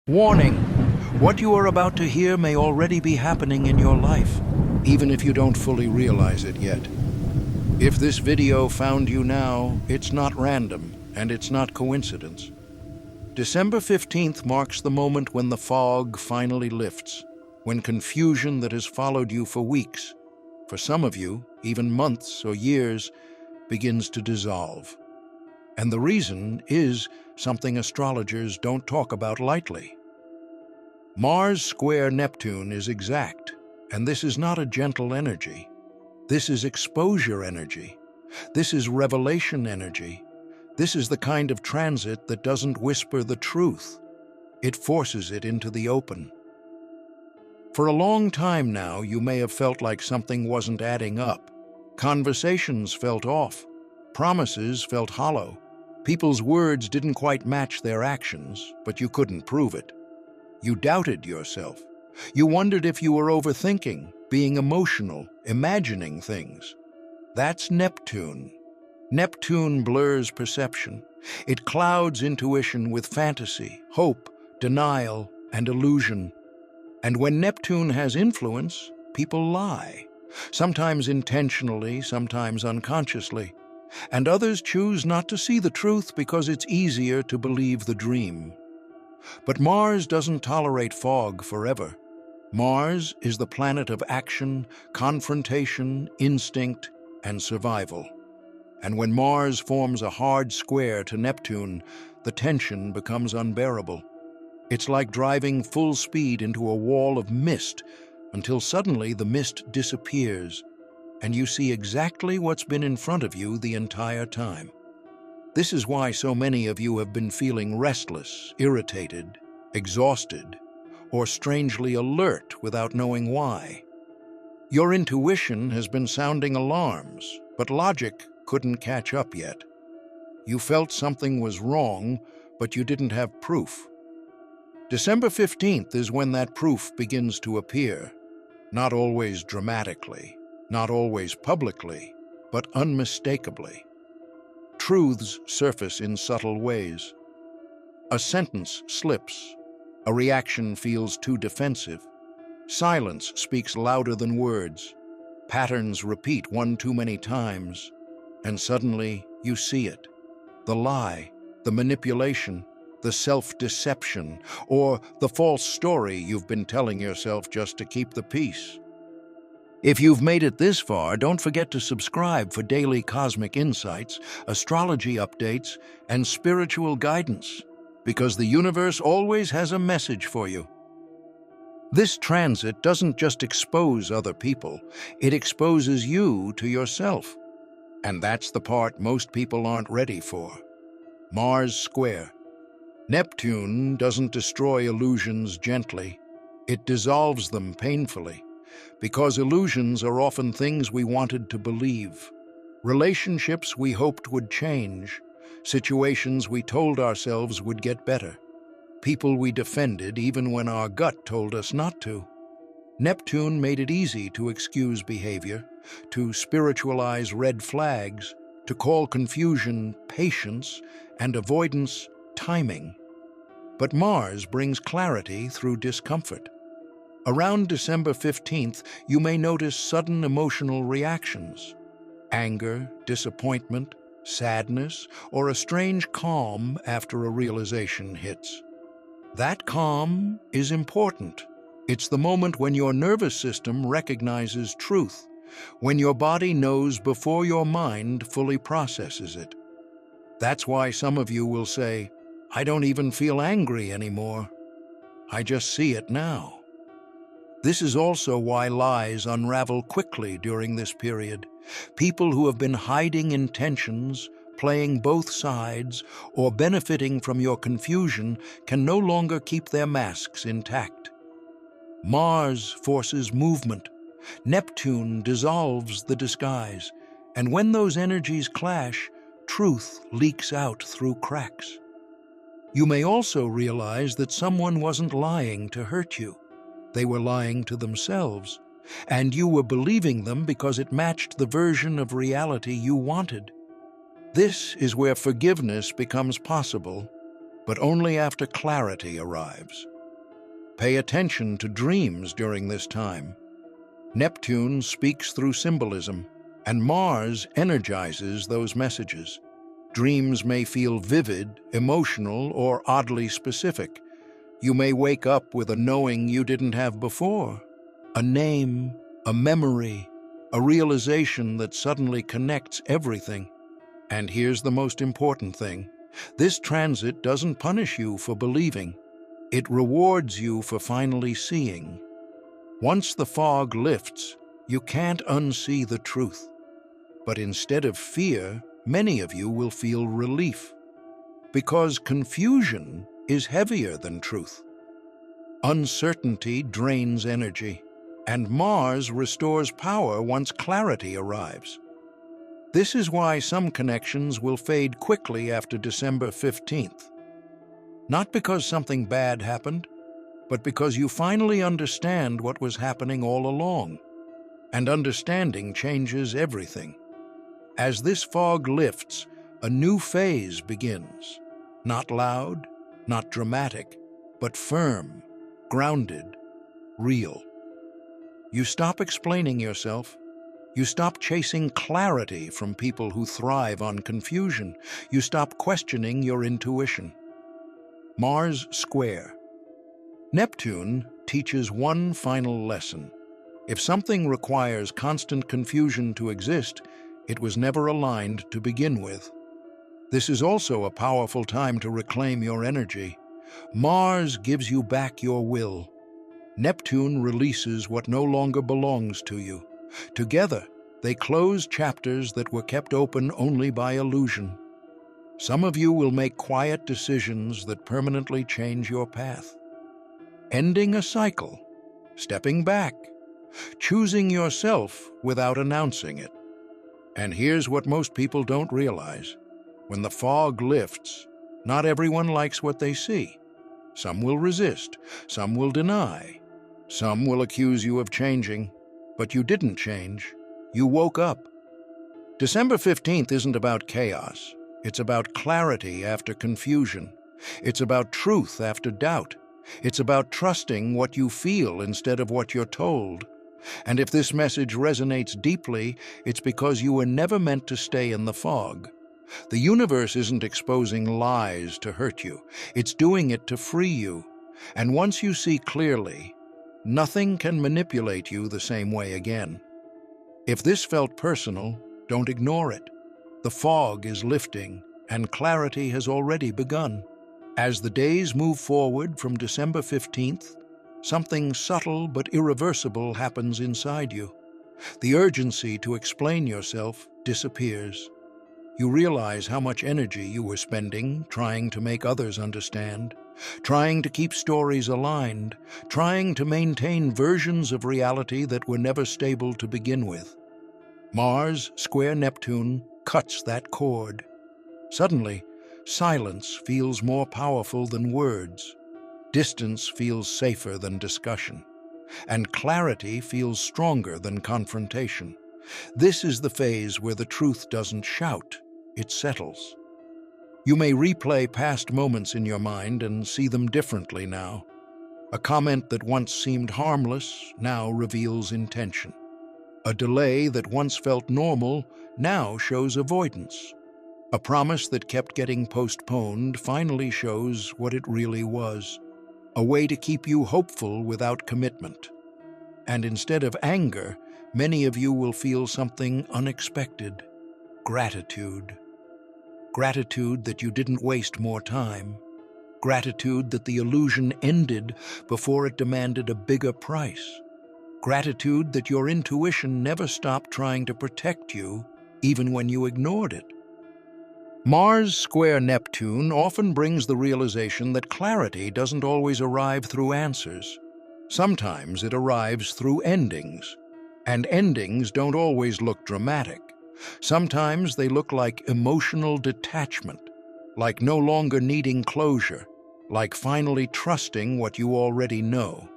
Warning! What you are about to hear may already be happening in your life, even if you don't fully realize it yet. If this video found you now, it's not random, and it's not coincidence. December 15th marks the moment when the fog finally lifts, when confusion that has followed you for weeks, for some of you, even months or years, begins to dissolve. And the reason is something astrologers don't talk about lightly. Mars square Neptune is exact, and this is not a gentle energy. This is exposure energy. This is revelation energy. This is the kind of transit that doesn't whisper the truth. It forces it into the open. For a long time now, you may have felt like something wasn't adding up. Conversations felt off. Promises felt hollow. People's words didn't quite match their actions, but you couldn't prove it. You doubted yourself. You wondered if you were overthinking, being emotional, imagining things. That's Neptune. Neptune blurs perception. It clouds intuition with fantasy, hope, denial, and illusion. And when Neptune has influence, people lie. Sometimes intentionally, sometimes unconsciously. And others choose not to see the truth because it's easier to believe the dream. But Mars doesn't tolerate fog forever. Mars is the planet of action, confrontation, instinct, and survival. And when Mars forms a hard square to Neptune, the tension becomes unbearable. It's like driving full speed into a wall of mist until suddenly the mist disappears and you see exactly what's been in front of you the entire time. This is why so many of you have been feeling restless, irritated, exhausted, or strangely alert without knowing why. Your intuition has been sounding alarms, but logic couldn't catch up yet. You felt something was wrong, but you didn't have proof. December 15th is when that proof begins to appear, not always dramatically, not always publicly, but unmistakably. Truths surface in subtle ways. A sentence slips. A reaction feels too defensive. Silence speaks louder than words. Patterns repeat one too many times. And suddenly you see it. The lie, the manipulation, the self-deception, or the false story you've been telling yourself just to keep the peace. If you've made it this far, don't forget to subscribe for daily cosmic insights, astrology updates, and spiritual guidance, because the universe always has a message for you. This transit doesn't just expose other people, it exposes you to yourself. And that's the part most people aren't ready for. Mars square. Neptune doesn't destroy illusions gently, it dissolves them painfully. Because illusions are often things we wanted to believe. Relationships we hoped would change. Situations we told ourselves would get better. People we defended even when our gut told us not to. Neptune made it easy to excuse behavior, to spiritualize red flags, to call confusion patience and avoidance timing. But Mars brings clarity through discomfort. Around December 15th, you may notice sudden emotional reactions. Anger, disappointment, sadness, or a strange calm after a realization hits. That calm is important. It's the moment when your nervous system recognizes truth, when your body knows before your mind fully processes it. That's why some of you will say, "I don't even feel angry anymore. I just see it now." This is also why lies unravel quickly during this period. People who have been hiding intentions, playing both sides, or benefiting from your confusion can no longer keep their masks intact. Mars forces movement. Neptune dissolves the disguise. And when those energies clash, truth leaks out through cracks. You may also realize that someone wasn't lying to hurt you. They were lying to themselves, and you were believing them because it matched the version of reality you wanted. This is where forgiveness becomes possible, but only after clarity arrives. Pay attention to dreams during this time. Neptune speaks through symbolism, and Mars energizes those messages. Dreams may feel vivid, emotional, or oddly specific. You may wake up with a knowing you didn't have before, a name, a memory, a realization that suddenly connects everything. And here's the most important thing. This transit doesn't punish you for believing. It rewards you for finally seeing. Once the fog lifts, you can't unsee the truth. But instead of fear, many of you will feel relief. Because confusion is heavier than truth. Uncertainty drains energy, and Mars restores power once clarity arrives. This is why some connections will fade quickly after December 15th. Not because something bad happened, but because you finally understand what was happening all along. And understanding changes everything. As this fog lifts, a new phase begins. Not loud, not dramatic, but firm, grounded, real. You stop explaining yourself. You stop chasing clarity from people who thrive on confusion. You stop questioning your intuition. Mars square. Neptune teaches one final lesson. If something requires constant confusion to exist, it was never aligned to begin with. This is also a powerful time to reclaim your energy. Mars gives you back your will. Neptune releases what no longer belongs to you. Together, they close chapters that were kept open only by illusion. Some of you will make quiet decisions that permanently change your path. Ending a cycle, stepping back, choosing yourself without announcing it. And here's what most people don't realize. When the fog lifts, not everyone likes what they see. Some will resist, some will deny, some will accuse you of changing, but you didn't change. You woke up. December 15th isn't about chaos. It's about clarity after confusion. It's about truth after doubt. It's about trusting what you feel instead of what you're told. And if this message resonates deeply, it's because you were never meant to stay in the fog. The universe isn't exposing lies to hurt you. It's doing it to free you. And once you see clearly, nothing can manipulate you the same way again. If this felt personal, don't ignore it. The fog is lifting, and clarity has already begun. As the days move forward from December 15th, something subtle but irreversible happens inside you. The urgency to explain yourself disappears. You realize how much energy you were spending trying to make others understand, trying to keep stories aligned, trying to maintain versions of reality that were never stable to begin with. Mars square Neptune cuts that cord. Suddenly, silence feels more powerful than words. Distance feels safer than discussion. And clarity feels stronger than confrontation. This is the phase where the truth doesn't shout, it settles. You may replay past moments in your mind and see them differently now. A comment that once seemed harmless now reveals intention. A delay that once felt normal now shows avoidance. A promise that kept getting postponed finally shows what it really was. A way to keep you hopeful without commitment. And instead of anger, many of you will feel something unexpected. Gratitude. Gratitude that you didn't waste more time. Gratitude that the illusion ended before it demanded a bigger price. Gratitude that your intuition never stopped trying to protect you, even when you ignored it. Mars square Neptune often brings the realization that clarity doesn't always arrive through answers. Sometimes it arrives through endings. And endings don't always look dramatic. Sometimes they look like emotional detachment, like no longer needing closure, like finally trusting what you already know.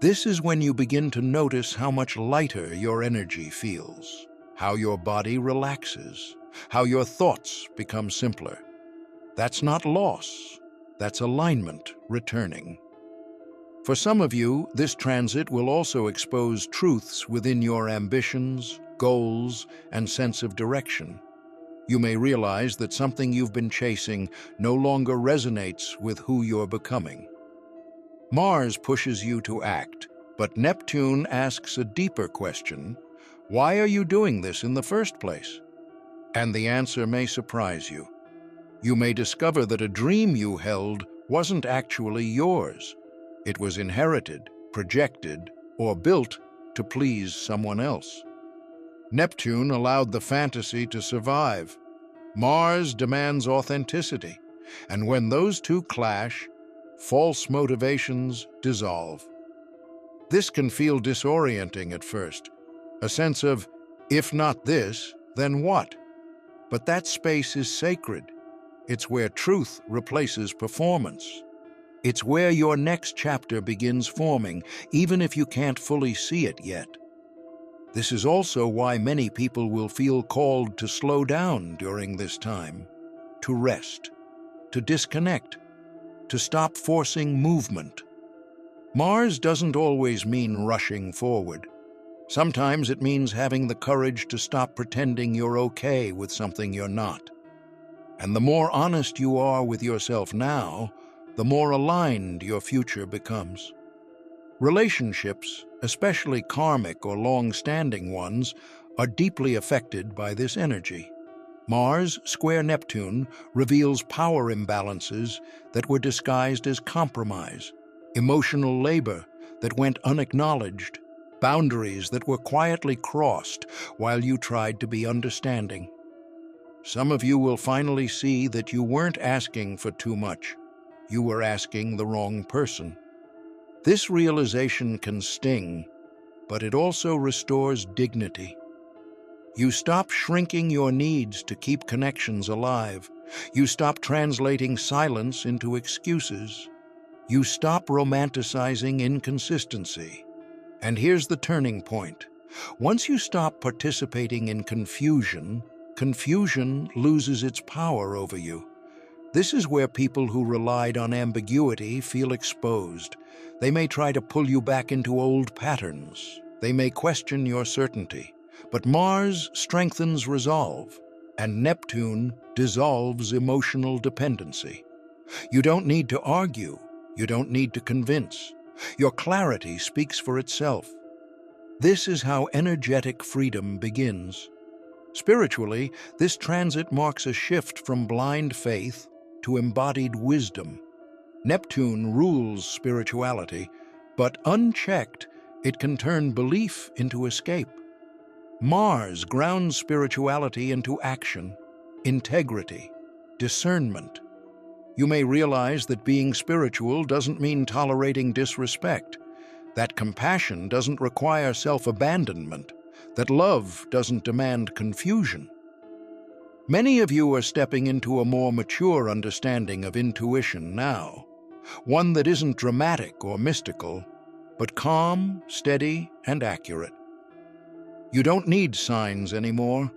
This is when you begin to notice how much lighter your energy feels, how your body relaxes, how your thoughts become simpler. That's not loss, that's alignment returning. For some of you, this transit will also expose truths within your ambitions, goals, and sense of direction. You may realize that something you've been chasing no longer resonates with who you're becoming. Mars pushes you to act, but Neptune asks a deeper question: why are you doing this in the first place? And the answer may surprise you. You may discover that a dream you held wasn't actually yours. It was inherited, projected, or built to please someone else. Neptune allowed the fantasy to survive. Mars demands authenticity, and when those two clash, false motivations dissolve. This can feel disorienting at first, a sense of, if not this, then what? But that space is sacred. It's where truth replaces performance. It's where your next chapter begins forming, even if you can't fully see it yet. This is also why many people will feel called to slow down during this time, to rest, to disconnect, to stop forcing movement. Mars doesn't always mean rushing forward. Sometimes it means having the courage to stop pretending you're okay with something you're not. And the more honest you are with yourself now, the more aligned your future becomes. Relationships, especially karmic or long-standing ones, are deeply affected by this energy. Mars square Neptune reveals power imbalances that were disguised as compromise, emotional labor that went unacknowledged, boundaries that were quietly crossed while you tried to be understanding. Some of you will finally see that you weren't asking for too much. You were asking the wrong person. This realization can sting, but it also restores dignity. You stop shrinking your needs to keep connections alive. You stop translating silence into excuses. You stop romanticizing inconsistency. And here's the turning point. Once you stop participating in confusion, confusion loses its power over you. This is where people who relied on ambiguity feel exposed. They may try to pull you back into old patterns. They may question your certainty. But Mars strengthens resolve, and Neptune dissolves emotional dependency. You don't need to argue. You don't need to convince. Your clarity speaks for itself. This is how energetic freedom begins. Spiritually, this transit marks a shift from blind faith to embodied wisdom. Neptune rules spirituality, but unchecked, it can turn belief into escape. Mars grounds spirituality into action, integrity, discernment. You may realize that being spiritual doesn't mean tolerating disrespect, that compassion doesn't require self-abandonment, that love doesn't demand confusion. Many of you are stepping into a more mature understanding of intuition now, one that isn't dramatic or mystical, but calm, steady, and accurate. You don't need signs anymore.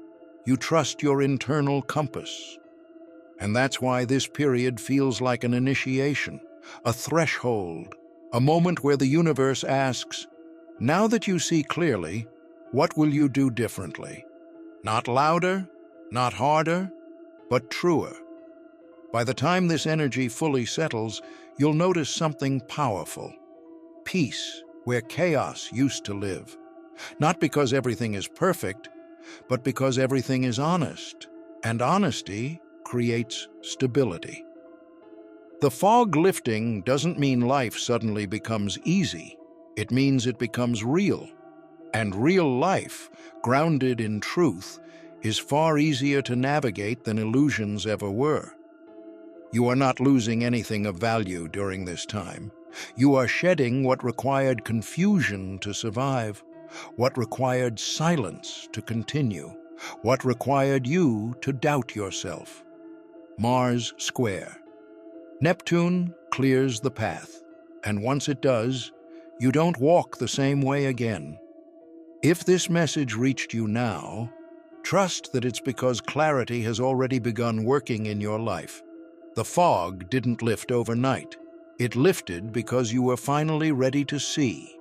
You trust your internal compass. And that's why this period feels like an initiation, a threshold, a moment where the universe asks, now that you see clearly, what will you do differently? Not louder, not harder, but truer. By the time this energy fully settles, you'll notice something powerful. Peace, where chaos used to live. Not because everything is perfect, but because everything is honest, and honesty creates stability. The fog lifting doesn't mean life suddenly becomes easy. It means it becomes real. And real life, grounded in truth, is far easier to navigate than illusions ever were. You are not losing anything of value during this time. You are shedding what required confusion to survive, what required silence to continue, what required you to doubt yourself. Mars square. Neptune clears the path, and once it does, you don't walk the same way again. If this message reached you now, trust that it's because clarity has already begun working in your life. The fog didn't lift overnight. It lifted because you were finally ready to see.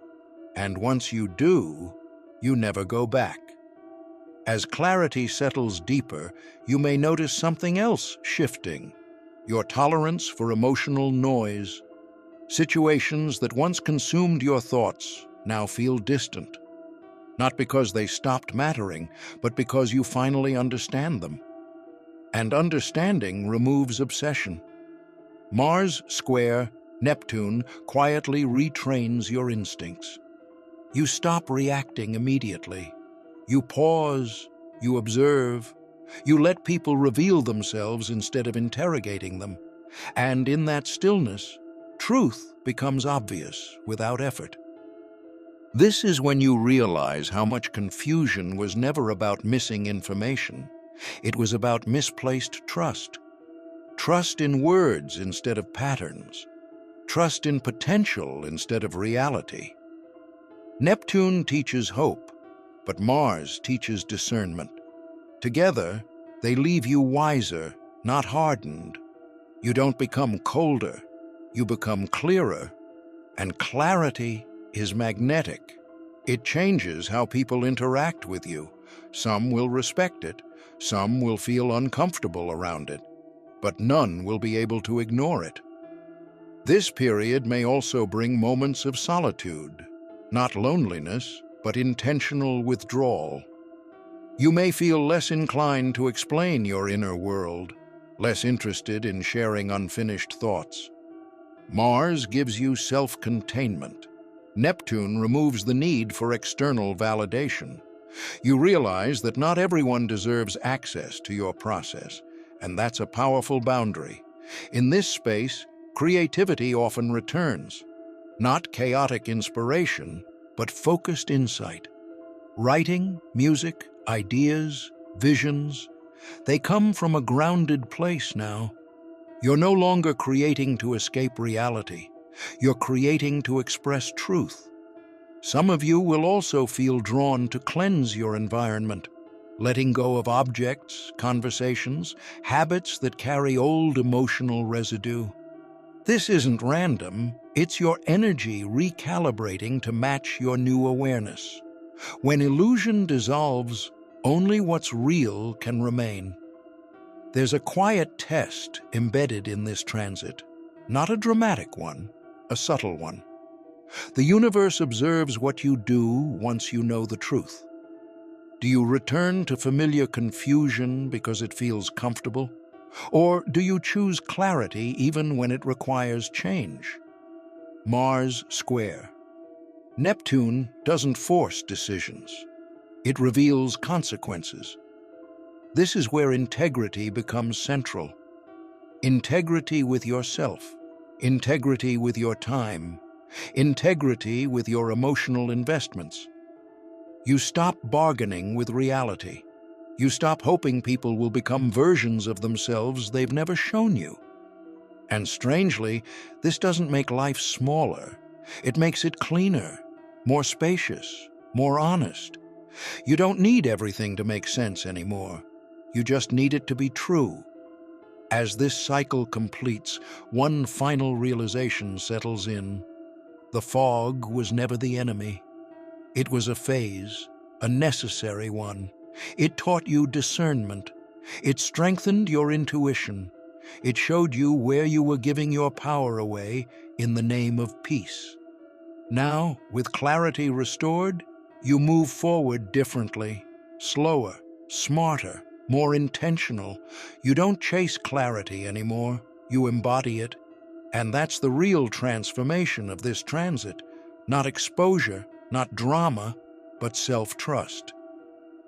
And once you do, you never go back. As clarity settles deeper, you may notice something else shifting. Your tolerance for emotional noise. Situations that once consumed your thoughts now feel distant. Not because they stopped mattering, but because you finally understand them. And understanding removes obsession. Mars square Neptune quietly retrains your instincts. You stop reacting immediately. You pause, you observe, you let people reveal themselves instead of interrogating them. And in that stillness, truth becomes obvious without effort. This is when you realize how much confusion was never about missing information. It was about misplaced trust. Trust in words instead of patterns. Trust in potential instead of reality. Neptune teaches hope, but Mars teaches discernment. Together, they leave you wiser, not hardened. You don't become colder, you become clearer. And clarity is magnetic. It changes how people interact with you. Some will respect it, some will feel uncomfortable around it, but none will be able to ignore it. This period may also bring moments of solitude, not loneliness, but intentional withdrawal. You may feel less inclined to explain your inner world, less interested in sharing unfinished thoughts. Mars gives you self-containment. Neptune removes the need for external validation. You realize that not everyone deserves access to your process, and that's a powerful boundary. In this space, creativity often returns. Not chaotic inspiration, but focused insight. Writing, music, ideas, visions, they come from a grounded place now. You're no longer creating to escape reality. You're creating to express truth. Some of you will also feel drawn to cleanse your environment, letting go of objects, conversations, habits that carry old emotional residue. This isn't random, it's your energy recalibrating to match your new awareness. When illusion dissolves, only what's real can remain. There's a quiet test embedded in this transit, not a dramatic one, a subtle one. The universe observes what you do once you know the truth. Do you return to familiar confusion because it feels comfortable? Or do you choose clarity even when it requires change? Mars square. Neptune doesn't force decisions. It reveals consequences. This is where integrity becomes central. Integrity with yourself, integrity with your time, integrity with your emotional investments. You stop bargaining with reality. You stop hoping people will become versions of themselves they've never shown you. And strangely, this doesn't make life smaller. It makes it cleaner, more spacious, more honest. You don't need everything to make sense anymore. You just need it to be true. As this cycle completes, one final realization settles in. The fog was never the enemy. It was a phase, a necessary one. It taught you discernment. It strengthened your intuition. It showed you where you were giving your power away in the name of peace. Now, with clarity restored, you move forward differently, slower, smarter, more intentional. You don't chase clarity anymore, you embody it. And that's the real transformation of this transit. Not exposure, not drama, but self-trust.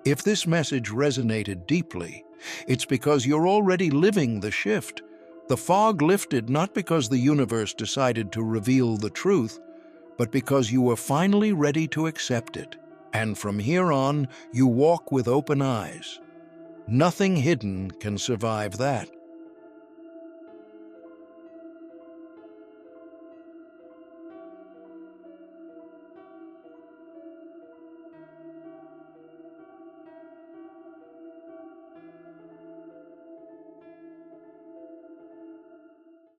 If this message resonated deeply, it's because you're already living the shift. The fog lifted not because the universe decided to reveal the truth, but because you were finally ready to accept it. And from here on, you walk with open eyes. Nothing hidden can survive that.